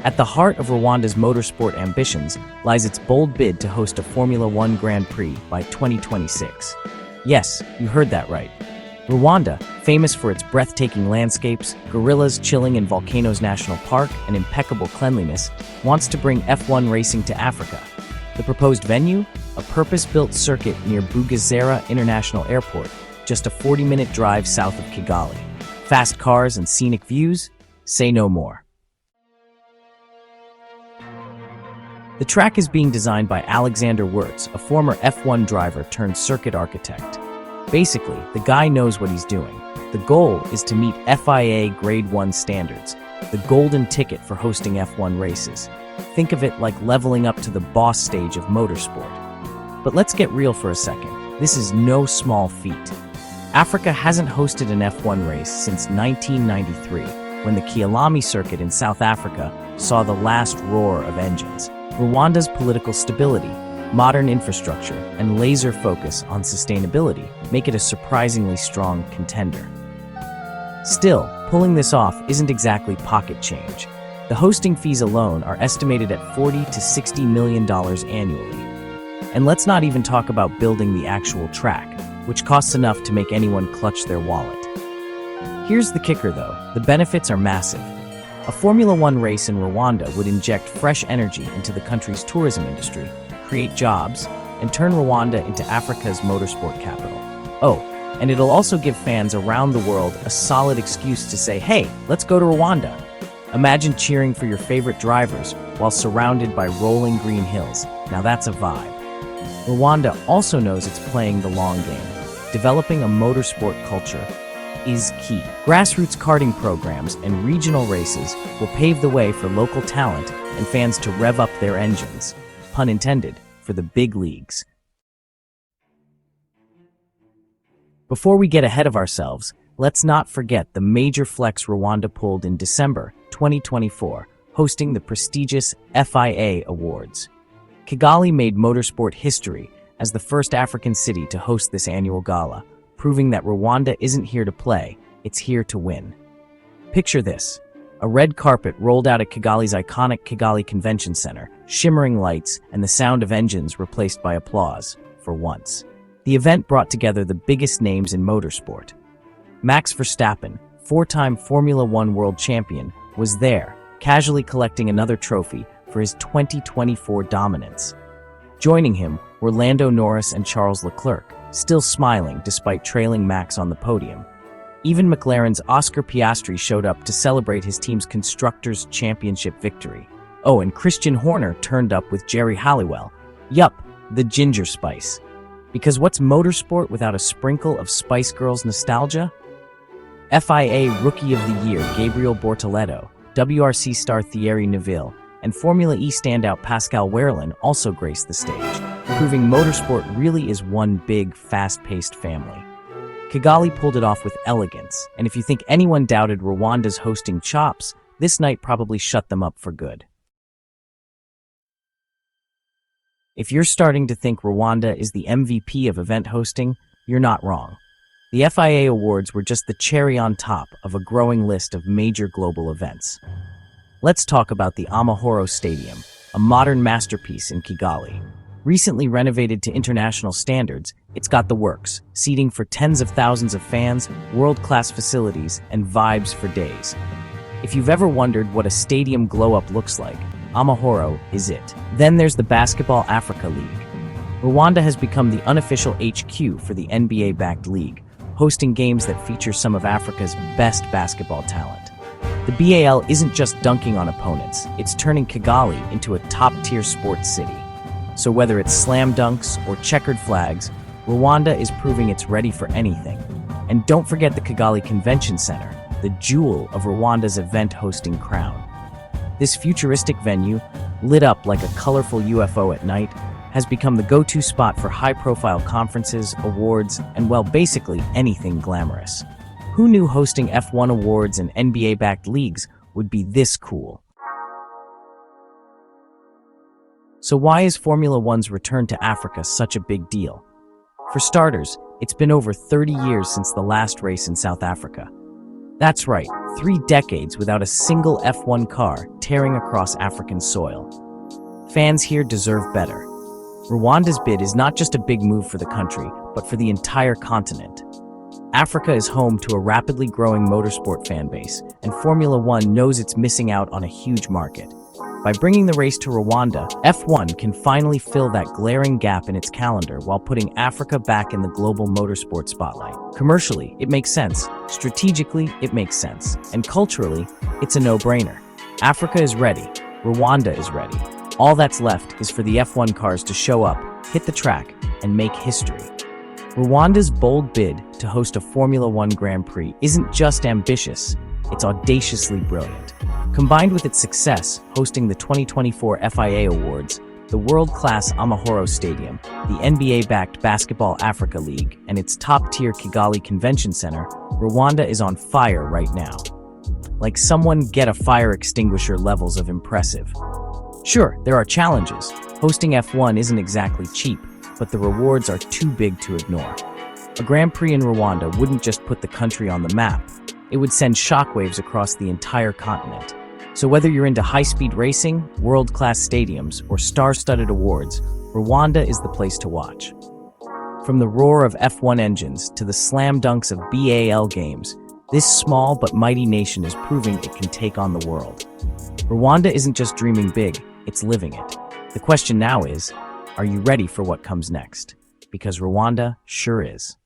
At the heart of Rwanda's motorsport ambitions lies its bold bid to host a Formula One Grand Prix by 2026. Yes, you heard that right. Rwanda, famous for its breathtaking landscapes, gorillas chilling in Volcanoes National Park, and impeccable cleanliness, wants to bring F1 racing to Africa. The proposed venue? A purpose-built circuit near Bugesera International Airport, just a 40-minute drive south of Kigali. Fast cars and scenic views? Say no more. The track is being designed by Alexander Wurz, a former F1 driver turned circuit architect. Basically, the guy knows what he's doing. The goal is to meet FIA Grade 1 standards, the golden ticket for hosting F1 races. Think of it like leveling up to the boss stage of motorsport. But let's get real for a second. This is no small feat. Africa hasn't hosted an F1 race since 1993, when the Kyalami circuit in South Africa saw the last roar of engines. Rwanda's political stability, modern infrastructure, and laser focus on sustainability make it a surprisingly strong contender. Still, pulling this off isn't exactly pocket change. The hosting fees alone are estimated at $40 to $60 million annually. And let's not even talk about building the actual track, which costs enough to make anyone clutch their wallet. Here's the kicker though, the benefits are massive. A Formula One race in Rwanda would inject fresh energy into the country's tourism industry, create jobs, and turn Rwanda into Africa's motorsport capital. Oh, and it'll also give fans around the world a solid excuse to say, hey, let's go to Rwanda. Imagine cheering for your favorite drivers while surrounded by rolling green hills. Now that's a vibe. Rwanda also knows it's playing the long game. Developing a motorsport culture is key. Grassroots karting programs and regional races will pave the way for local talent and fans to rev up their engines, pun intended, for the big leagues. Before we get ahead of ourselves, let's not forget the major flex Rwanda pulled in December 2024, hosting the prestigious FIA Awards. Kigali made motorsport history as the first African city to host this annual gala, proving that Rwanda isn't here to play, it's here to win. Picture this. A red carpet rolled out at Kigali's iconic Kigali Convention Center, shimmering lights and the sound of engines replaced by applause, for once. The event brought together the biggest names in motorsport. Max Verstappen, four-time Formula One world champion, was there, casually collecting another trophy for his 2024 dominance. Joining him were Lando Norris and Charles Leclerc, still smiling despite trailing Max on the podium. Even McLaren's Oscar Piastri showed up to celebrate his team's Constructors' Championship victory. Oh, and Christian Horner turned up with Jerry Halliwell. Yup, the ginger spice. Because what's motorsport without a sprinkle of Spice Girls nostalgia? FIA Rookie of the Year Gabriel Bortoleto, WRC star Thierry Neuville, and Formula E standout Pascal Wehrlein also graced the stage, proving motorsport really is one big, fast-paced family. Kigali pulled it off with elegance, and if you think anyone doubted Rwanda's hosting chops, this night probably shut them up for good. If you're starting to think Rwanda is the MVP of event hosting, you're not wrong. The FIA Awards were just the cherry on top of a growing list of major global events. Let's talk about the Amahoro Stadium, a modern masterpiece in Kigali. Recently renovated to international standards, it's got the works, seating for tens of thousands of fans, world-class facilities, and vibes for days. If you've ever wondered what a stadium glow-up looks like, Amahoro is it. Then there's the Basketball Africa League. Rwanda has become the unofficial HQ for the NBA-backed league, hosting games that feature some of Africa's best basketball talent. The BAL isn't just dunking on opponents, it's turning Kigali into a top-tier sports city. So whether it's slam dunks or checkered flags, Rwanda is proving it's ready for anything. And don't forget the Kigali Convention Center, the jewel of Rwanda's event hosting crown. This futuristic venue, lit up like a colorful UFO at night, has become the go-to spot for high-profile conferences, awards, and well, basically anything glamorous. Who knew hosting F1 awards and NBA-backed leagues would be this cool? So why is Formula One's return to Africa such a big deal? For starters, it's been over 30 years since the last race in South Africa. That's right, 3 decades without a single F1 car tearing across African soil. Fans here deserve better. Rwanda's bid is not just a big move for the country, but for the entire continent. Africa is home to a rapidly growing motorsport fan base, and Formula One knows it's missing out on a huge market. By bringing the race to Rwanda, F1 can finally fill that glaring gap in its calendar while putting Africa back in the global motorsport spotlight. Commercially, it makes sense. Strategically, it makes sense. And culturally, it's a no-brainer. Africa is ready. Rwanda is ready. All that's left is for the F1 cars to show up, hit the track, and make history. Rwanda's bold bid to host a Formula One Grand Prix isn't just ambitious, it's audaciously brilliant. Combined with its success hosting the 2024 FIA Awards, the world-class Amahoro Stadium, the NBA-backed Basketball Africa League, and its top-tier Kigali Convention Center, Rwanda is on fire right now. Like someone get a fire extinguisher levels of impressive. Sure, there are challenges. Hosting F1 isn't exactly cheap, but the rewards are too big to ignore. A Grand Prix in Rwanda wouldn't just put the country on the map, it would send shockwaves across the entire continent. So whether you're into high-speed racing, world-class stadiums, or star-studded awards, Rwanda is the place to watch. From the roar of F1 engines to the slam dunks of BAL games, this small but mighty nation is proving it can take on the world. Rwanda isn't just dreaming big, it's living it. The question now is, are you ready for what comes next? Because Rwanda sure is.